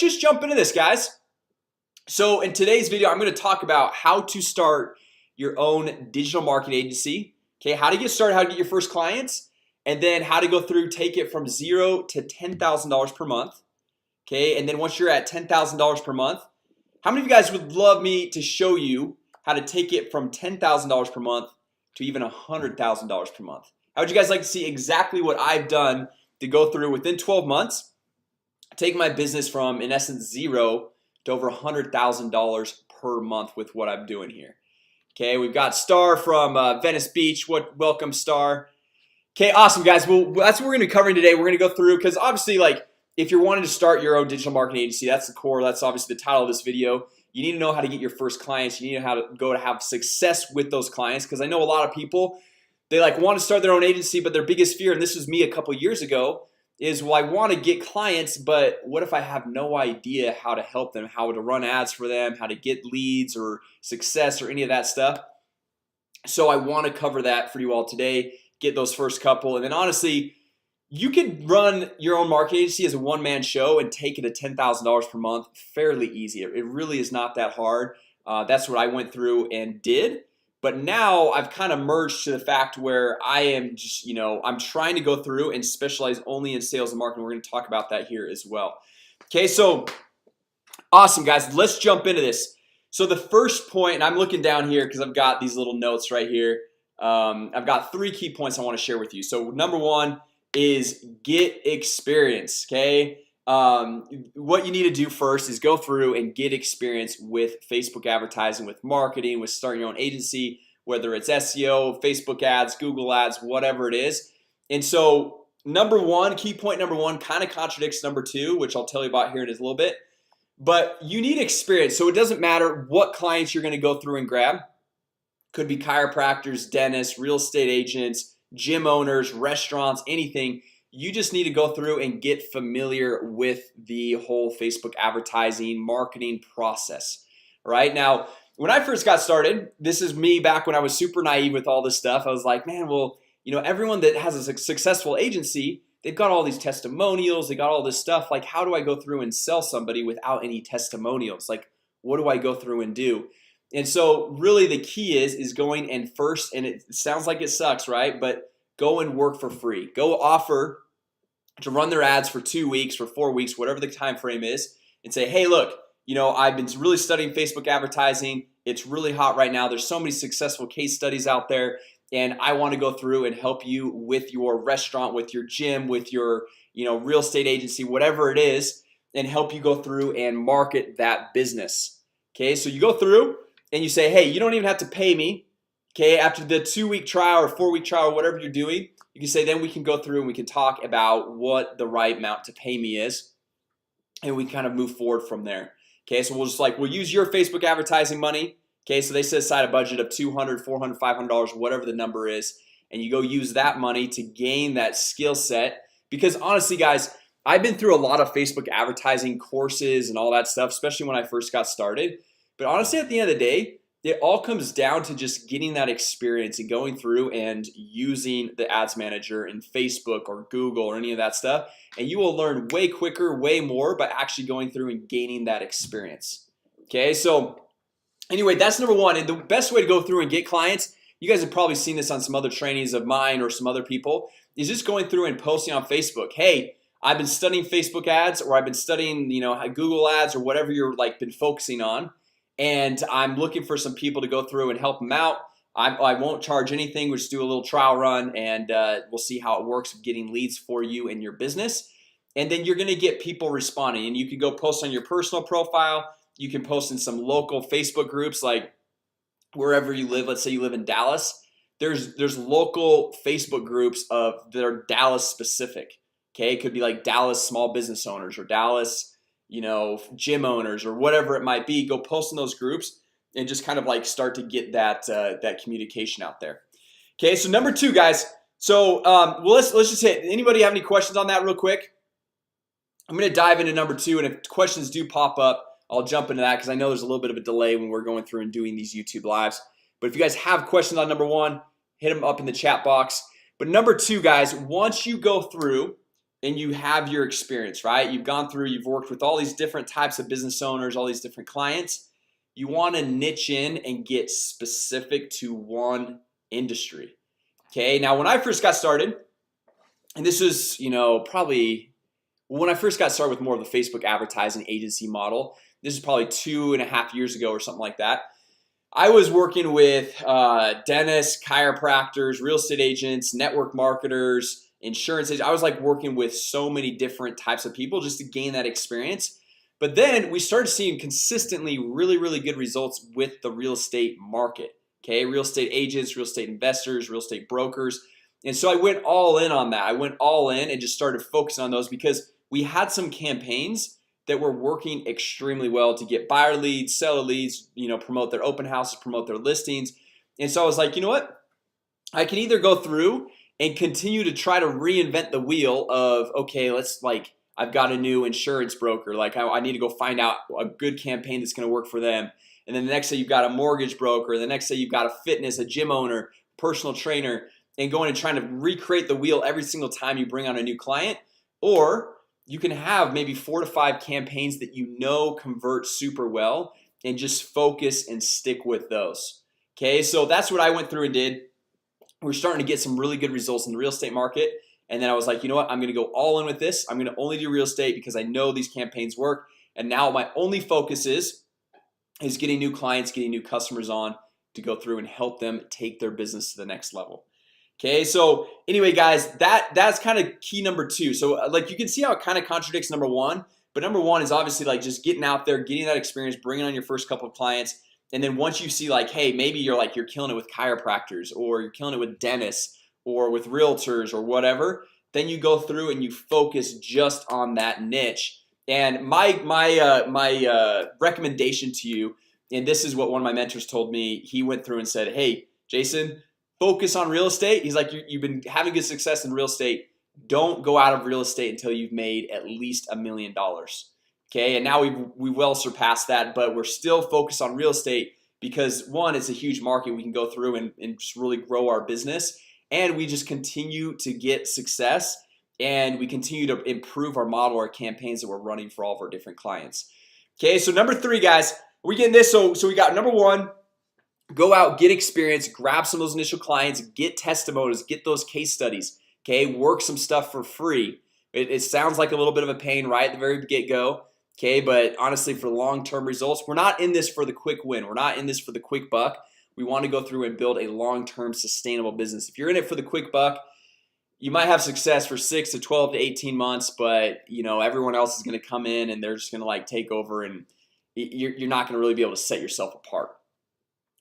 just jump into this, guys. So in today's video, I'm going to talk about how to start your own digital marketing agency. Okay, how to get started, how to get your first clients, and then how to go through, take it from $0 to $10,000 per month. Okay, and then once you're at $10,000 per month, how many of you guys would love me to show you how to take it from $10,000 per month to even $100,000 per month? How would you guys like to see exactly what I've done to go through within 12 months, take my business from, in essence, 0 to over $100,000 per month with what I'm doing here? Okay, we've got Star from Venice Beach. Welcome, Star. Okay, awesome, guys. Well, that's what we're gonna be covering today. We're gonna go through, because obviously, like, if you're wanting to start your own digital marketing agency, that's the core. That's obviously the title of this video. You need to know how to get your first clients. You need to know how to go to have success with those clients, because I know a lot of people, they like want to start their own agency, but their biggest fear, and this was me a couple years ago, is, well, I want to get clients, but what if I have no idea how to help them, how to run ads for them, how to get leads or success or any of that stuff? So I want to cover that for you all today, get those first couple. And then honestly, you can run your own marketing agency as a one-man show and take it to $10,000 per month fairly easy. It really is not that hard. That's what I went through and did. But now I've kind of merged to the fact where I am just, I'm trying to go through and specialize only in sales and marketing. We're going to talk about that here as well. Okay, so awesome, guys. Let's jump into this. So the first point, and I'm looking down here because I've got these little notes right here. I've got 3 key points I want to share with you. So number 1 is get experience. Okay, what you need to do first is go through and get experience with Facebook advertising, with marketing, with starting your own agency, whether it's SEO, Facebook ads, Google ads, whatever it is. And so number 1, key point number 1 kind of contradicts number 2, which I'll tell you about here in a little bit. But you need experience. So it doesn't matter what clients you're going to go through and grab. Could be chiropractors, dentists, real estate agents, gym owners, restaurants, anything. You just need to go through and get familiar with the whole Facebook advertising marketing process. Right now, when I first got started, this is me back when I was super naive with all this stuff. I was like, man, well, everyone that has a successful agency, they've got all these testimonials, they got all this stuff. Like, how do I go through and sell somebody without any testimonials? Like, what do I go through and do? And so really the key is going and first, and it sounds like it sucks, right? But go and work for free. Go offer to run their ads for 2 weeks, for 4 weeks, whatever the time frame is, and say, hey, look, I've been really studying Facebook advertising. It's really hot right now. There's so many successful case studies out there, and I want to go through and help you with your restaurant, with your gym, with your real estate agency, whatever it is, and help you go through and market that business. Okay, so you go through and you say, hey, you don't even have to pay me. Okay, after the 2-week trial or 4-week trial or whatever you're doing, you can say, then we can go through and we can talk about what the right amount to pay me is, and we kind of move forward from there. Okay, so we'll use your Facebook advertising money. Okay, so they set aside a budget of $200, $400, $500, whatever the number is, and you go use that money to gain that skill set. Because honestly, guys, I've been through a lot of Facebook advertising courses and all that stuff, especially when I first got started. But honestly, at the end of the day, it all comes down to just getting that experience and going through and using the ads manager in Facebook or Google or any of that stuff, and you will learn way quicker, way more by actually going through and gaining that experience. Okay, so anyway, that's number 1. And the best way to go through and get clients, you guys have probably seen this on some other trainings of mine or some other people, is just going through and posting on Facebook. Hey, I've been studying Facebook ads, or I've been studying Google ads, or whatever you're been focusing on, and I'm looking for some people to go through and help them out. I won't charge anything. We'll just do a little trial run, and we'll see how it works with getting leads for you and your business. And then you're gonna get people responding, and you can go post on your personal profile. You can post in some local Facebook groups, like wherever you live. Let's say you live in Dallas. There's local Facebook groups that are Dallas specific. Okay, it could be like Dallas small business owners or Dallas gym owners or whatever it might be. Go post in those groups and just kind of start to get that communication out there. Okay, so number 2, guys. So well, let's just hit. Anybody have any questions on that real quick? I'm gonna dive into number 2, and if questions do pop up, I'll jump into that, because I know there's a little bit of a delay when we're going through and doing these YouTube lives. But if you guys have questions on number 1, hit them up in the chat box. But number 2, guys, once you go through and you have your experience, right? You've gone through, you've worked with all these different types of business owners, all these different clients. You want to niche in and get specific to one industry. Okay, now when I first got started, and this was, probably when I first got started with more of the Facebook advertising agency model. This is probably 2.5 years ago or something like that. I was working with dentists, chiropractors, real estate agents, network marketers, insurance agents. I was like working with so many different types of people just to gain that experience. But then we started seeing consistently really good results with the real estate market. Okay, real estate agents, real estate investors, real estate brokers. And so I went all in on that. I went all in and just started focusing on those because we had some campaigns that were working extremely well to get buyer leads, seller leads, promote their open houses, promote their listings. And so I was like, you know what? I can either go through and continue to try to reinvent the wheel of, okay, I've got a new insurance broker. Like I need to go find out a good campaign that's gonna work for them. And then the next day you've got a mortgage broker. The next day you've got a gym owner, personal trainer, and going and trying to recreate the wheel every single time you bring on a new client. Or you can have maybe 4 to 5 campaigns that convert super well and just focus and stick with those. Okay, so that's what I went through and did. We're starting to get some really good results in the real estate market. And then I was like, you know what? I'm gonna go all in with this. I'm gonna only do real estate because I know these campaigns work. And now my only focus is getting new clients, getting new customers on to go through and help them take their business to the next level. Okay, so anyway guys, that's kind of key number 2. So like you can see how it kind of contradicts number 1. But number 1 is obviously like just getting out there, getting that experience, bringing on your first couple of clients. And then once you see like, hey, maybe you're killing it with chiropractors, or you're killing it with dentists, or with realtors, or whatever, then you go through and you focus just on that niche. And my recommendation to you, and this is what one of my mentors told me. He went through and said, hey Jason, focus on real estate. He's like, you've been having good success in real estate. Don't go out of real estate until you've made at least $1 million. Okay, and now we well surpassed that, but we're still focused on real estate because 1, it's a huge market. We can go through and just really grow our business, and we just continue to get success, and we continue to improve our model, our campaigns that we're running for all of our different clients. Okay, so number 3 guys, we getting this. So we got number 1, go out, get experience, grab some of those initial clients, get testimonials, get those case studies. Okay, work some stuff for free. It sounds like a little bit of a pain right at the very get-go. Okay, but honestly, for long-term results, we're not in this for the quick win. We're not in this for the quick buck. We want to go through and build a long-term sustainable business. If you're in it for the quick buck, you might have success for 6 to 12 to 18 months, but everyone else is going to come in and they're just going to take over, and you're not going to really be able to set yourself apart.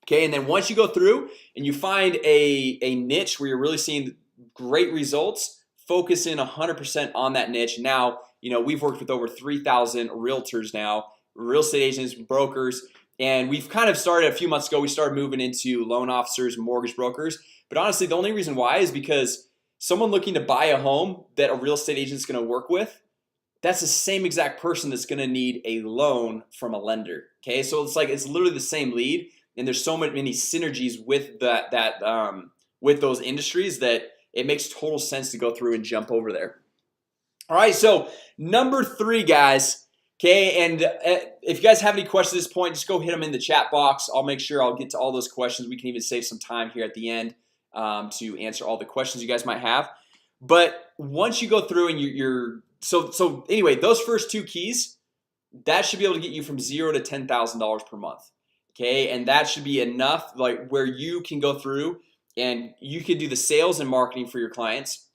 Okay, and then once you go through and you find a niche where you're really seeing great results, focus in 100% on that niche. Now we've worked with over 3,000 realtors now, real estate agents, brokers, and we've kind of started a few months ago. We started moving into loan officers and mortgage brokers. But honestly, the only reason why is because someone looking to buy a home that a real estate agent is going to work with, that's the same exact person that's going to need a loan from a lender. Okay, so it's literally the same lead, and there's so many synergies with with those industries that it makes total sense to go through and jump over there. All right, so number 3 guys. Okay, and if you guys have any questions at this point, just go hit them in the chat box. I'll make sure I'll get to all those questions. We can even save some time here at the end to answer all the questions you guys might have. But once you go through and so anyway, those first 2 keys, that should be able to get you from $0 to $10,000 per month. Okay, and that should be enough, like where you can go through and you can do the sales and marketing for your clients,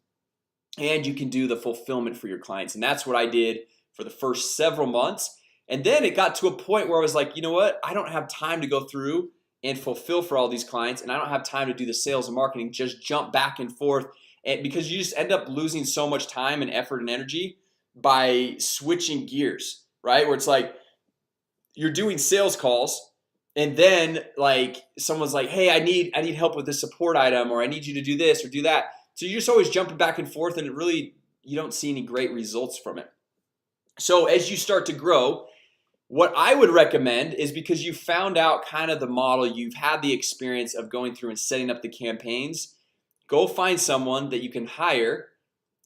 and you can do the fulfillment for your clients. And that's what I did for the first several months. And then it got to a point where I was like, you know what? I don't have time to go through and fulfill for all these clients, and I don't have time to do the sales and marketing, just jump back and forth. And because you just end up losing so much time and effort and energy by switching gears, right? Where it's like you're doing sales calls, and then like someone's like, hey, I need help with this support item, or I need you to do this or do that. So you're just always jumping back and forth, and you don't see any great results from it. So as you start to grow, what I would recommend is, because you found out kind of the model, you've had the experience of going through and setting up the campaigns, go find someone that you can hire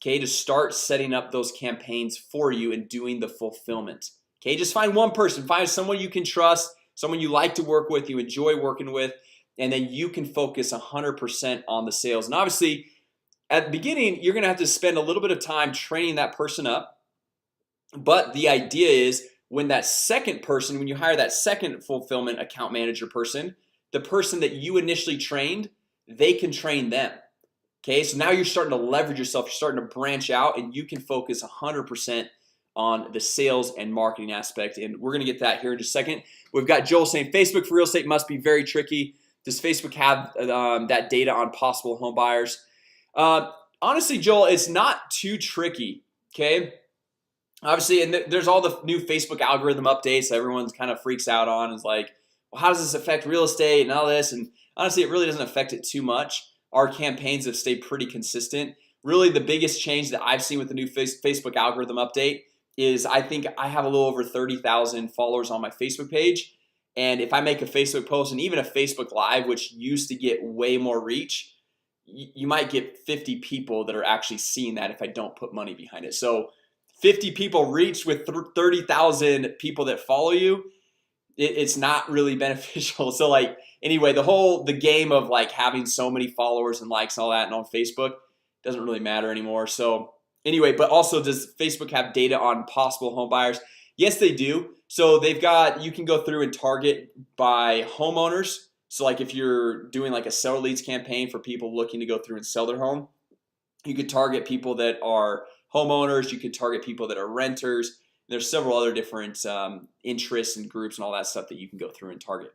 okay, to start setting up those campaigns for you and doing the fulfillment. Okay, just find one person, find someone you can trust, someone you like to work with, you enjoy working with, and then you can focus 100% on the sales. And obviously at the beginning, you're gonna have to spend a little bit of time training that person up. But the idea is when that second person, when you hire that second fulfillment account manager person, the person that you initially trained, they can train them. Okay, so now you're starting to leverage yourself, you're starting to branch out, and you can focus 100% on the sales and marketing aspect. And we're gonna get that here in just a second. We've got Joel saying Facebook for real estate must be very tricky. Does Facebook have that data on possible home buyers? Honestly, Joel, it's not too tricky. Okay, obviously, and there's all the new Facebook algorithm updates that everyone's kind of freaks out on. Is like, well, how does this affect real estate and all this? And honestly, it really doesn't affect it too much. Our campaigns have stayed pretty consistent. Really, the biggest change that I've seen with the new Facebook algorithm update is I think I have a little over 30,000 followers on my Facebook page. And if I make a Facebook post and even a Facebook Live, which used to get way more reach, you might get 50 people that are actually seeing that if I don't put money behind it. So 50 people reached with 30,000 people that follow you, it's not really beneficial. So like, anyway, the game of like having so many followers and likes and all that and on Facebook doesn't really matter anymore. So anyway, but also, does Facebook have data on possible home buyers? Yes, they do. So they've got, you can go through and target by homeowners. So like if you're doing like a seller leads campaign for people looking to go through and sell their home, you could target people that are homeowners. You could target people that are renters. There's several other different interests and groups and all that stuff that you can go through and target.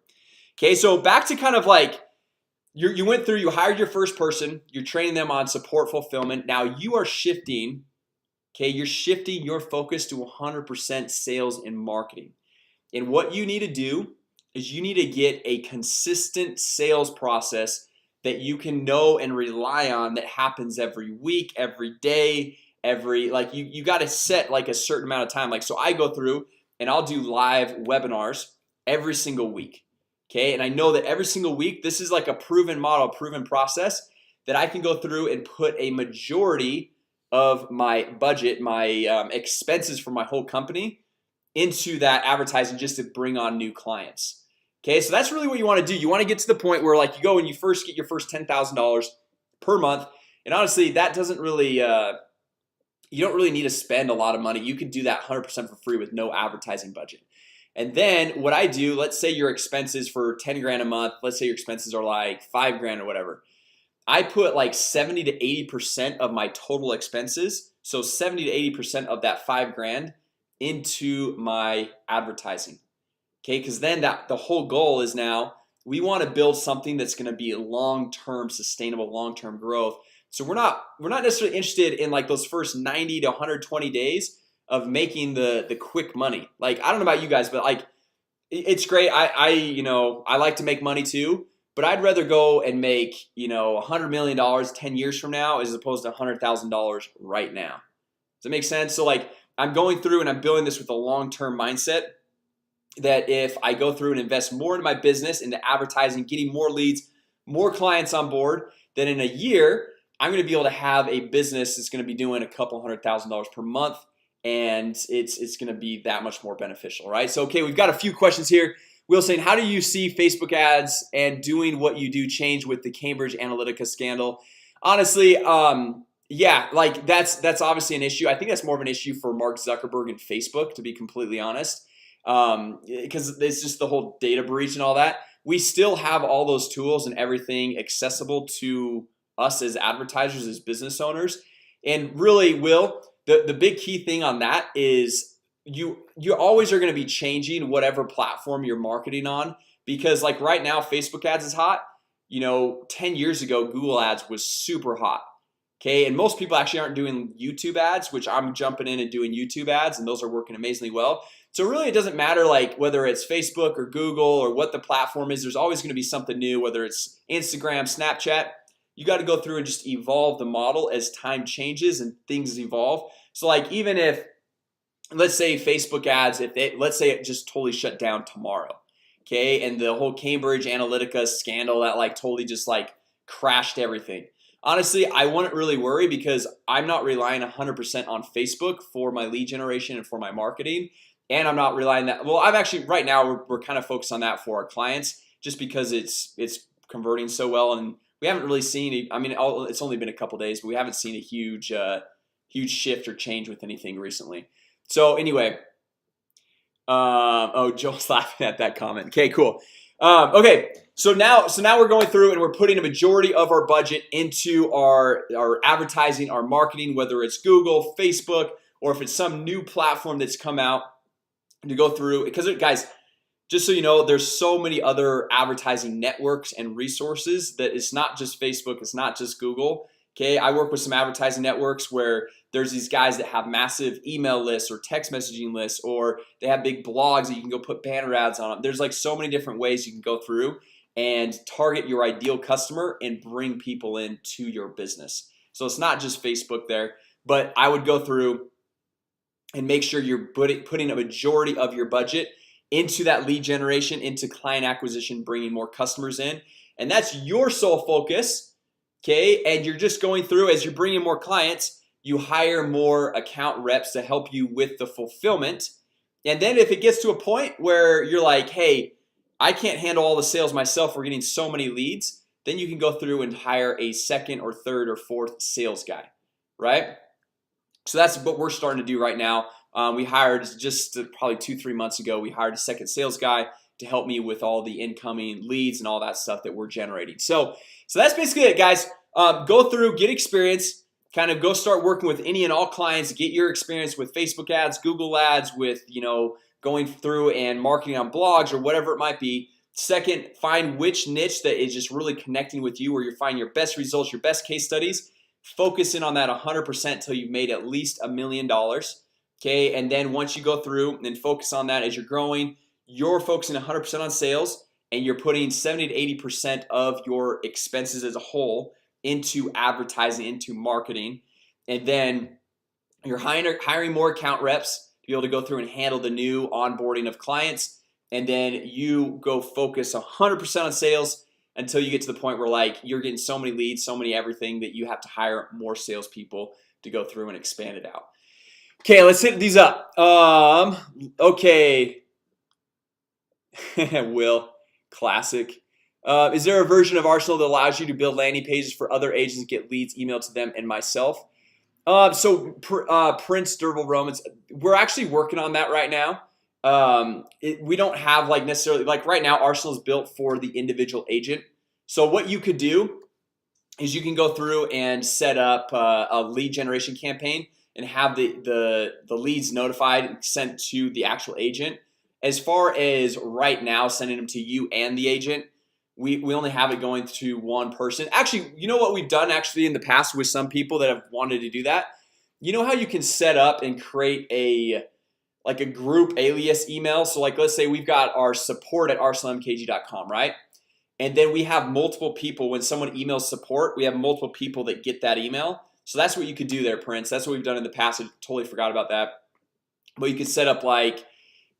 Okay, so back to kind of like you went through, you hired your first person, you're training them on support fulfillment. Now you are shifting. Okay, you're shifting your focus to 100% sales and marketing. And what you need to do is you need to get a consistent sales process that you can know and rely on, that happens every week, every day, like you got to set like a certain amount of time. Like, so I go through and I'll do live webinars every single week. Okay, and I know that every single week, this is like a proven model, proven process that I can go through and put a majority of my budget, my expenses for my whole company into that advertising just to bring on new clients. Okay, so that's really what you want to do. You want to get to the point where like you go and you first get your first $10,000 per month. And honestly, that doesn't really you don't really need to spend a lot of money. You can do that 100% for free with no advertising budget. And then what I do, let's say your expenses for 10 grand a month, let's say your expenses are like 5 grand or whatever, I put like 70 to 80% of my total expenses, so 70 to 80% of that 5 grand into my advertising. Okay, because then the whole goal is now we want to build something that's going to be a long-term sustainable, long-term growth. So we're not necessarily interested in like those first 90 to 120 days of making the quick money. Like, I don't know about you guys, but like it's great. I like to make money too, but I'd rather go and make $100 million 10 years from now as opposed to $100,000 right now. Does that make sense? So like I'm going through and I'm building this with a long-term mindset that if I go through and invest more into my business, into advertising, getting more leads, more clients on board, then in a year I'm gonna be able to have a business that's gonna be doing a couple $100,000 per month, and it's gonna be that much more beneficial, right? So okay, we've got a few questions here. Will saying, how do you see Facebook ads and doing what you do change with the Cambridge Analytica scandal? Honestly, yeah, like that's obviously an issue. I think that's more of an issue for Mark Zuckerberg and Facebook, to be completely honest, because it's just the whole data breach and all that. We still have all those tools and everything accessible to us as advertisers, as business owners. And really, Will, the big key thing on that is you always are going to be changing whatever platform you're marketing on, because like right now Facebook ads is hot. 10 years ago Google ads was super hot. Okay, and most people actually aren't doing YouTube ads, which I'm jumping in and doing YouTube ads, and those are working amazingly well. So really it doesn't matter like whether it's Facebook or Google or what the platform is. There's always going to be something new, whether it's Instagram, Snapchat. You got to go through and just evolve the model as time changes and things evolve. So like even if, let's say Facebook ads, let's say it just totally shut down tomorrow, okay, and the whole Cambridge Analytica scandal that like totally just like crashed everything. honestly, I wouldn't really worry because I'm not relying 100% on Facebook for my lead generation and for my marketing. And I'm not relying that well, I'm actually right now we're kind of focused on that for our clients just because it's converting so well, and we haven't really seen I mean it's only been a couple days, but we haven't seen a huge shift or change with anything recently. So anyway, oh, Joel's laughing at that comment. Okay, cool. Okay, so now we're going through and we're putting a majority of our budget into our advertising, our marketing, whether it's Google, Facebook, or if it's some new platform that's come out to go through. Because guys, just so you know, there's so many other advertising networks and resources that it's not just Facebook, it's not just Google. Okay, I work with some advertising networks where there's these guys that have massive email lists or text messaging lists, or they have big blogs that you can go put banner ads on them. There's like so many different ways you can go through and target your ideal customer and bring people into your business. So it's not just Facebook there, but I would go through and make sure you're putting a majority of your budget into that lead generation, into client acquisition, bringing more customers in, and that's your sole focus. Okay, and you're just going through as you're bringing more clients, you hire more account reps to help you with the fulfillment. And then if it gets to a point where you're like, hey, I can't handle all the sales myself, we're getting so many leads, then you can go through and hire a second or third or fourth sales guy, right? So that's what we're starting to do right now. We hired just probably 2-3 months ago, we hired a second sales guy to help me with all the incoming leads and all that stuff that we're generating. So that's basically it, guys. Go through, get experience, kind of go start working with any and all clients, get your experience with Facebook ads, Google ads, with going through and marketing on blogs or whatever it might be. Second, find which niche that is just really connecting with you, where you're finding your best results, your best case studies. Focus in on that 100% until you've made at least $1 million. Okay, and then once you go through and focus on that as you're growing, you're focusing 100% on sales, and you're putting 70 to 80% of your expenses as a whole into advertising, into marketing. And then you're hiring more account reps to be able to go through and handle the new onboarding of clients. And then you go focus 100% on sales until you get to the point where like you're getting so many leads, so many everything, that you have to hire more salespeople to go through and expand it out. Okay, let's hit these up. Okay. Will, classic. Is there a version of Arsenal that allows you to build landing pages for other agents and get leads emailed to them and myself? Prince Durable Romans, we're actually working on that right now. We don't have like necessarily like right now Arsenal is built for the individual agent. So what you could do is you can go through and set up a lead generation campaign and have the leads notified and sent to the actual agent. As far as right now sending them to you and the agent, we only have it going to one person. Actually, you know what we've done actually in the past with some people that have wanted to do that? You know how you can set up and create a group alias email? So like let's say we've got our support at arsenalmkg.com, right? And then we have multiple people. When someone emails support, we have multiple people that get that email. So that's what you could do there, Prince. That's what we've done in the past. I totally forgot about that. But you could set up like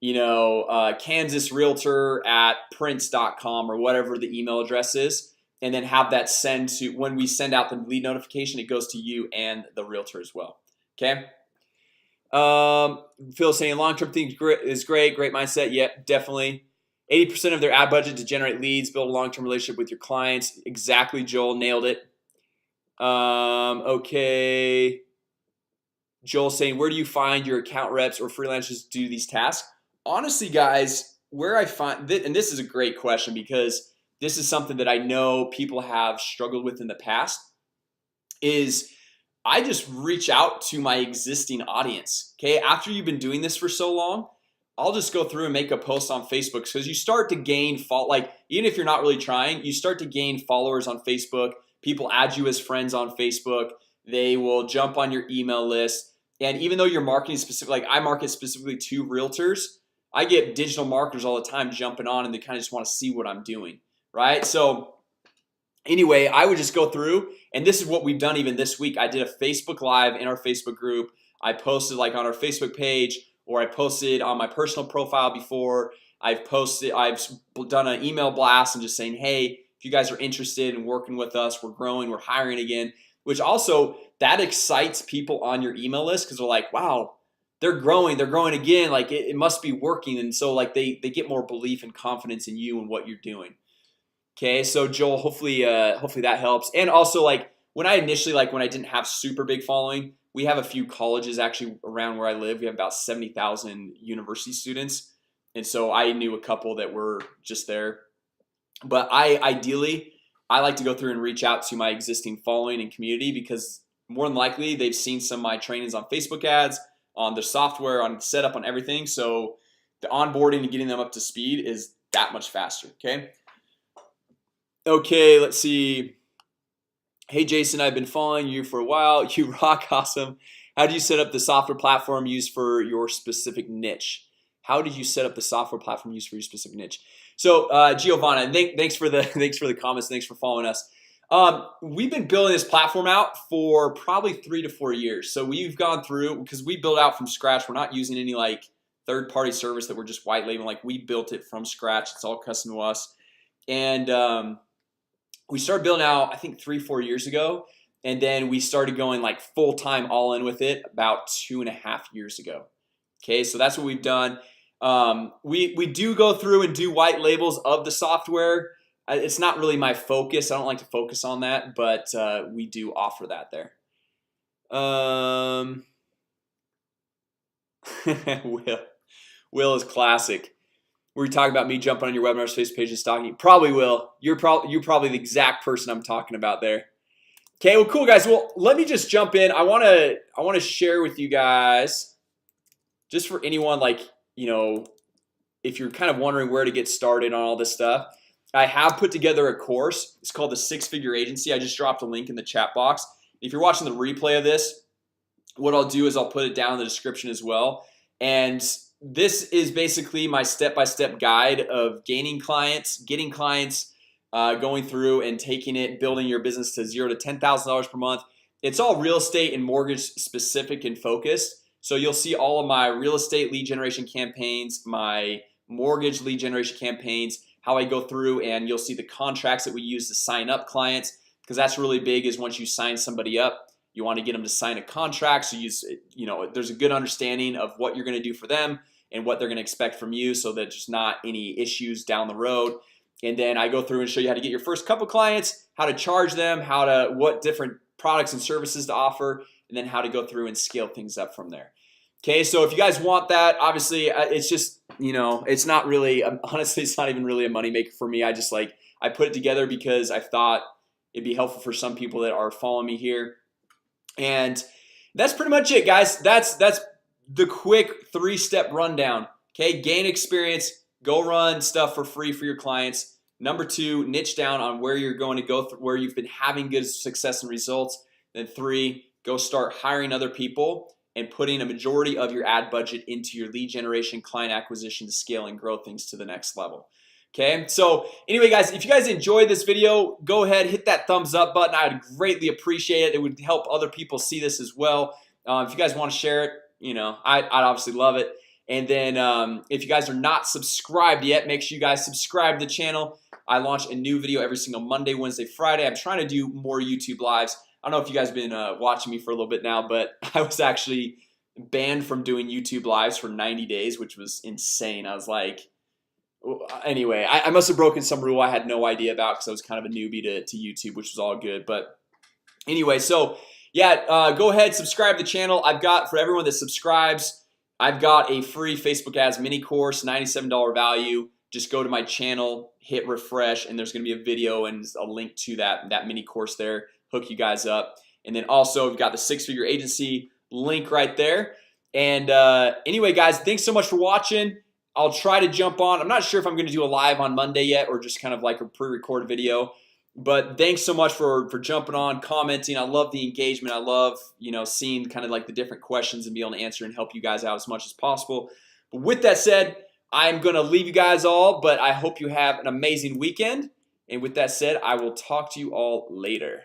Kansas Realtor at prince.com or whatever the email address is, and then have that send to, when we send out the lead notification, it goes to you and the realtor as well. Okay. Phil saying long-term thing is great mindset. Yeah, definitely. 80% of their ad budget to generate leads, build a long-term relationship with your clients. Exactly, Joel, nailed it. Okay, Joel saying, where do you find your account reps or freelancers to do these tasks? Honestly, guys, where I find this, and this is a great question because this is something that I know people have struggled with in the past, is I just reach out to my existing audience. Okay, after you've been doing this for so long, I'll just go through and make a post on Facebook, because you start to gain even if you're not really trying, you start to gain followers on Facebook. People add you as friends on Facebook. They will jump on your email list. And even though you're marketing specific, like I market specifically to realtors, I get digital marketers all the time jumping on, and they kind of just want to see what I'm doing, right? So anyway, I would just go through, and this is what we've done even this week. I did a Facebook Live in our Facebook group. I posted like on our Facebook page, or I posted on my personal profile before. I've done an email blast and just saying, hey, if you guys are interested in working with us, we're growing, we're hiring again, which also that excites people on your email list because they're like, wow, they're growing again, like it must be working. And so like they get more belief and confidence in you and what you're doing. Okay, so Joel, hopefully that helps. And also, like when I initially, like when I didn't have super big following, we have a few colleges actually around where I live. We have about 70,000 university students, and so I knew a couple that were just there. But ideally I like to go through and reach out to my existing following and community, because more than likely they've seen some of my trainings on Facebook ads, on the software, on setup, on everything. So the onboarding and getting them up to speed is that much faster. Okay, let's see. Hey Jason, I've been following you for a while. You rock. Awesome. How do you set up the software platform used for your specific niche? How did you set up the software platform used for your specific niche? So Giovanna, thanks for the comments. Thanks for following us. We've been building this platform out for probably 3 to 4 years. So we've gone through, because we built out from scratch. We're not using any like third-party service that we're just white labeling. Like we built it from scratch. It's all custom to us. And we started building out I think 3-4 years ago, and then we started going like full-time all in with it about 2.5 years ago. Okay, so that's what we've done. We do go through and do white labels of the software. It's not really my focus. I don't like to focus on that, but we do offer that there. Will is classic. Were you talking about me jumping on your webinar's Facebook page and stalking? Probably will. You're probably the exact person I'm talking about there. Okay, well, cool guys. Well, let me just jump in. I want to share with you guys, just for anyone, like, you know, if you're kind of wondering where to get started on all this stuff, I have put together a course. It's called the 6-Figure Agency. I just dropped a link in the chat box. If you're watching the replay of this, what I'll do is I'll put it down in the description as well. And this is basically my step-by-step guide of gaining clients, getting clients, going through and taking it, building your business to $0 to $10,000 per month. It's all real estate and mortgage specific and focused. So you'll see all of my real estate lead generation campaigns, my mortgage lead generation campaigns, how I go through, and you'll see the contracts that we use to sign up clients, because that's really big. Is once you sign somebody up, you want to get them to sign a contract, so you know there's a good understanding of what you're going to do for them and what they're going to expect from you, so that there's not any issues down the road. And then I go through and show you how to get your first couple clients, how to charge them, what different products and services to offer, and then how to go through and scale things up from there. Okay, so if you guys want that, obviously it's just, you know, it's not really, honestly, it's not even really a moneymaker for me. I put it together because I thought it'd be helpful for some people that are following me here. And that's pretty much it, guys. That's the quick 3-step rundown. Okay, gain experience, go run stuff for free for your clients. Number 2, niche down on where you're going to go, where you've been having good success and results. Then 3, go start hiring other people and putting a majority of your ad budget into your lead generation, client acquisition to scale and grow things to the next level. Okay, so anyway guys, if you guys enjoyed this video, go ahead, hit that thumbs up button. I would greatly appreciate it. It would help other people see this as well. If you guys want to share it, you know, I'd obviously love it. And then if you guys are not subscribed yet, make sure you guys subscribe to the channel. I launch a new video every single Monday, Wednesday, Friday. I'm trying to do more YouTube lives. I don't know if you guys have been watching me for a little bit now, but I was actually banned from doing YouTube lives for 90 days, which was insane. I was like, anyway, I must have broken some rule I had no idea about, because I was kind of a newbie to YouTube, which was all good. But anyway, so yeah, go ahead, subscribe to the channel. I've got, for everyone that subscribes, I've got a free Facebook ads mini course, $97 value. Just go to my channel, hit refresh, and there's gonna be a video and a link to that mini course there. Hook you guys up. And then also we've got the 6-Figure Agency link right there. And anyway guys, thanks so much for watching. I'll try to jump on. I'm not sure if I'm gonna do a live on Monday yet, or just kind of like a pre-recorded video. But thanks so much for jumping on, commenting. I love the engagement. I love, you know, seeing kind of like the different questions and be able to answer and help you guys out as much as possible. But with that said, I'm gonna leave you guys all, but I hope you have an amazing weekend. And with that said, I will talk to you all later.